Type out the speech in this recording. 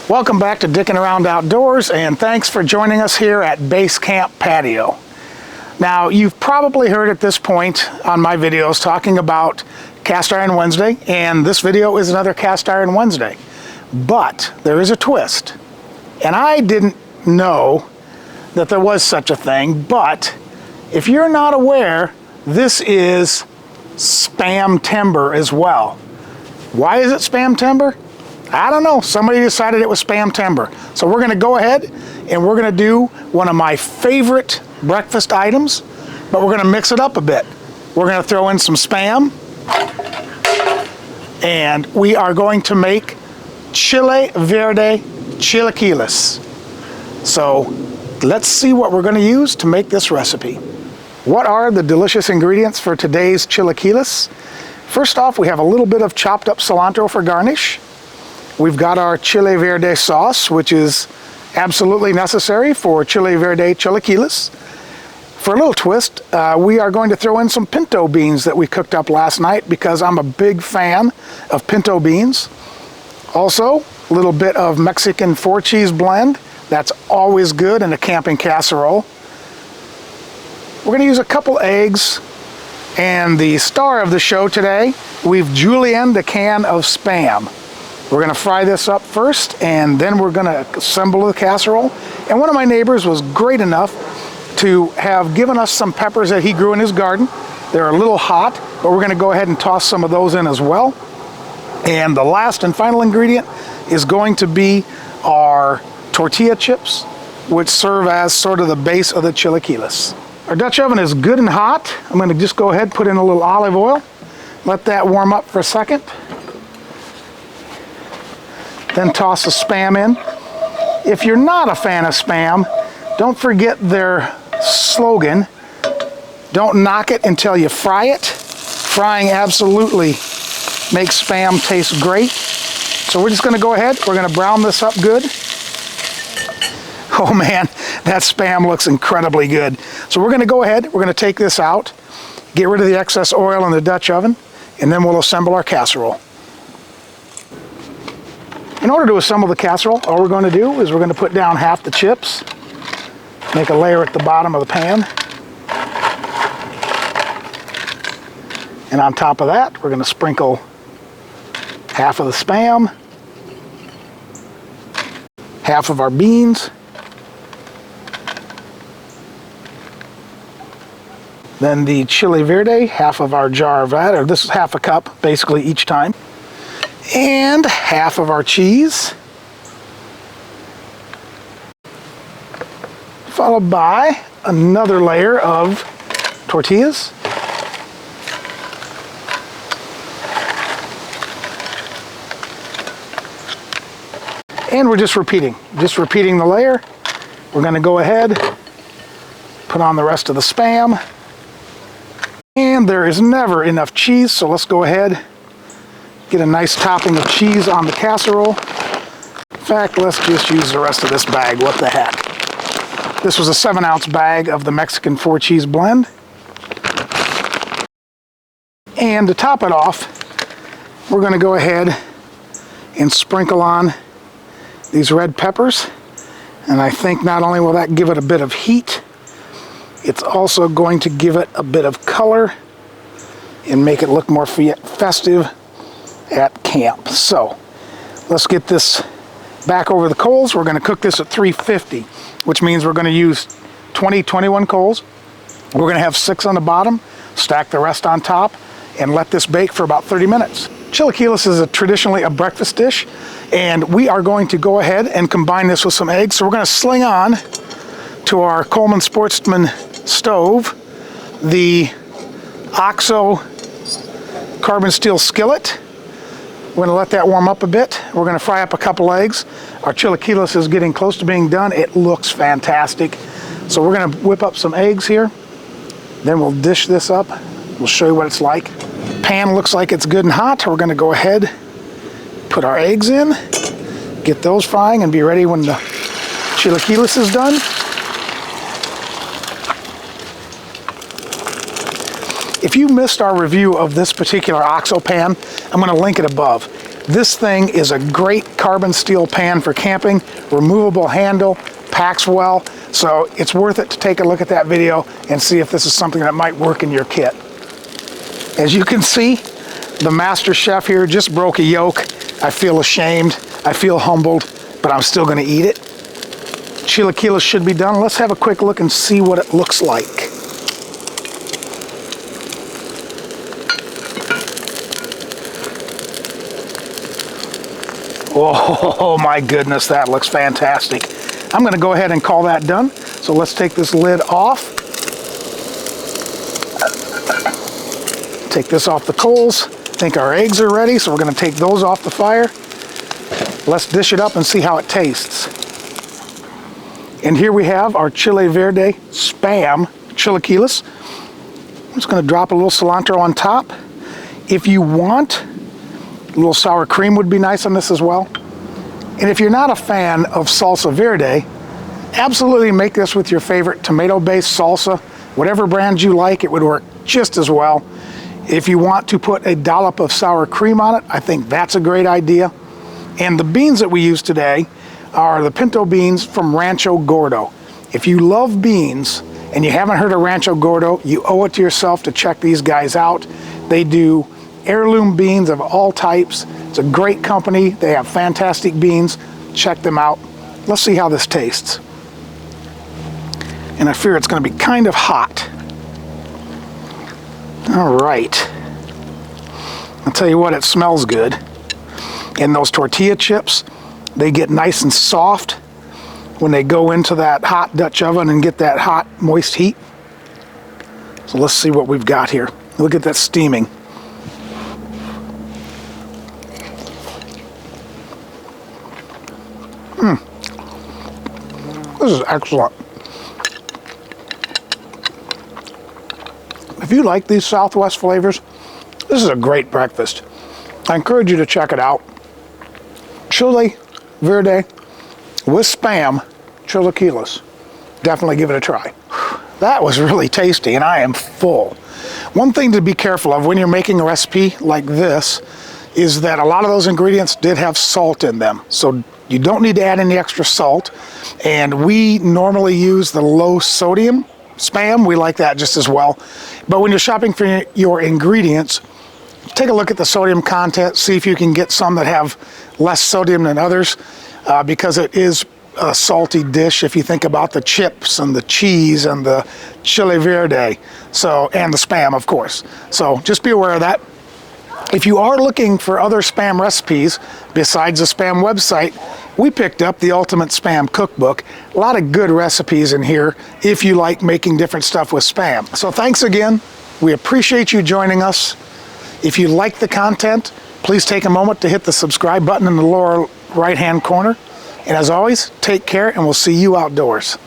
Welcome back to Dickin' Around Outdoors, and thanks for joining us here at Base Camp Patio. Now, you've probably heard at this point on my videos talking about Cast Iron Wednesday, and this video is another Cast Iron Wednesday. But there is a twist, and I didn't know that there was such a thing, but if you're not aware, this is Spamtember as well. Why is it Spamtember? I don't know. Somebody decided it was Spamtember. So we're going to go ahead and we're going to do one of my favorite breakfast items, but we're going to mix it up a bit. We're going to throw in some Spam, and we are going to make Chile Verde Chilaquiles. So let's see what we're going to use to make this recipe. What are the delicious ingredients for today's chilaquiles? First off, we have a little bit of chopped up cilantro for garnish. We've got our Chile Verde sauce, which is absolutely necessary for Chile Verde chilaquiles. For a little twist, we are going to throw in some pinto beans that we cooked up last night because I'm a big fan of pinto beans. Also, a little bit of Mexican 4-cheese blend. That's always good in a camping casserole. We're going to use a couple eggs, and the star of the show today, we've julienned a can of Spam. We're going to fry this up first, and then we're going to assemble the casserole. And one of my neighbors was great enough to have given us some peppers that he grew in his garden. They're a little hot, but we're going to go ahead and toss some of those in as well. And the last and final ingredient is going to be our tortilla chips, which serve as sort of the base of the chilaquiles. Our Dutch oven is good and hot. I'm going to just go ahead and put in a little olive oil. Let that warm up for a second. Then toss the Spam in. If you're not a fan of Spam, don't forget their slogan, don't knock it until you fry it. Frying absolutely makes Spam taste great. So we're just going to go ahead, we're going to brown this up good. Oh man, that Spam looks incredibly good. So we're going to go ahead, we're going to take this out, get rid of the excess oil in the Dutch oven, and then we'll assemble our casserole. In order to assemble the casserole, all we're going to do is we're going to put down half the chips, make a layer at the bottom of the pan, and on top of that, we're going to sprinkle half of the Spam, half of our beans, then the Chile Verde, half of our jar of that, or this is half a cup basically each time, and half of our cheese, followed by another layer of tortillas, and we're just repeating the layer. We're going to go ahead, put on the rest of the Spam, and there is never enough cheese, so let's go ahead, get a nice topping of cheese on the casserole. In fact, let's just use the rest of this bag, what the heck. This was a 7-ounce bag of the Mexican 4-cheese blend. And to top it off, we're going to go ahead and sprinkle on these red peppers. And I think not only will that give it a bit of heat, it's also going to give it a bit of color and make it look more festive at camp. So let's get this back over the coals. We're going to cook this at 350, which means we're going to use 21 coals. We're going to have 6 on the bottom, stack the rest on top, and let this bake for about 30 minutes. Chilaquiles is traditionally a breakfast dish, and we are going to go ahead and combine this with some eggs. So we're going to sling on to our Coleman Sportsman stove the OXO carbon steel skillet. We're going to let that warm up a bit. We're going to fry up a couple eggs. Our chilaquiles is getting close to being done. It looks fantastic. So we're going to whip up some eggs here. Then we'll dish this up. We'll show you what it's like. Pan looks like it's good and hot. We're going to go ahead, put our eggs in, get those frying, and be ready when the chilaquiles is done. If you missed our review of this particular OXO pan, I'm going to link it above. This thing is a great carbon steel pan for camping, removable handle, packs well, so it's worth it to take a look at that video and see if this is something that might work in your kit. As you can see, the master chef here just broke a yolk. I feel ashamed, I feel humbled, but I'm still gonna eat it. Chilaquiles should be done. Let's have a quick look and see what it looks like. Oh my goodness, that looks fantastic. I'm gonna go ahead and call that done. So let's take this lid off. Take this off the coals. I think our eggs are ready, so we're gonna take those off the fire. Let's dish it up and see how it tastes. And here we have our Chile Verde Spam Chilaquiles. I'm just gonna drop a little cilantro on top. If you want, a little sour cream would be nice on this as well. And if you're not a fan of salsa verde, absolutely make this with your favorite tomato-based salsa. Whatever brand you like, it would work just as well. If you want to put a dollop of sour cream on it, I think that's a great idea. And the beans that we use today are the Pinto beans from Rancho Gordo. If you love beans and you haven't heard of Rancho Gordo, you owe it to yourself to check these guys out. They do heirloom beans of all types. It's a great company. They have fantastic beans. Check them out. Let's see how this tastes. And I fear it's going to be kind of hot. All right. I'll tell you what, it smells good. And those tortilla chips, they get nice and soft when they go into that hot Dutch oven and get that hot, moist heat. So let's see what we've got here. Look at that steaming. This is excellent. If you like these Southwest flavors, this is a great breakfast. I encourage you to check it out. Chile Verde with Spam Chilaquiles. Definitely give it a try. That was really tasty, and I am full. One thing to be careful of when you're making a recipe like this is that a lot of those ingredients did have salt in them. So you don't need to add any extra salt. And we normally use the low sodium Spam. We like that just as well. But when you're shopping for your ingredients, take a look at the sodium content, see if you can get some that have less sodium than others, because it is a salty dish if you think about the chips and the cheese and the Chile Verde, so, and the Spam, of course. So just be aware of that. If you are looking for other Spam recipes besides the Spam website, we picked up the Ultimate Spam Cookbook. A lot of good recipes in here if you like making different stuff with Spam. So thanks again. We appreciate you joining us. If you like the content, please take a moment to hit the subscribe button in the lower right-hand corner. And as always, take care, and we'll see you outdoors.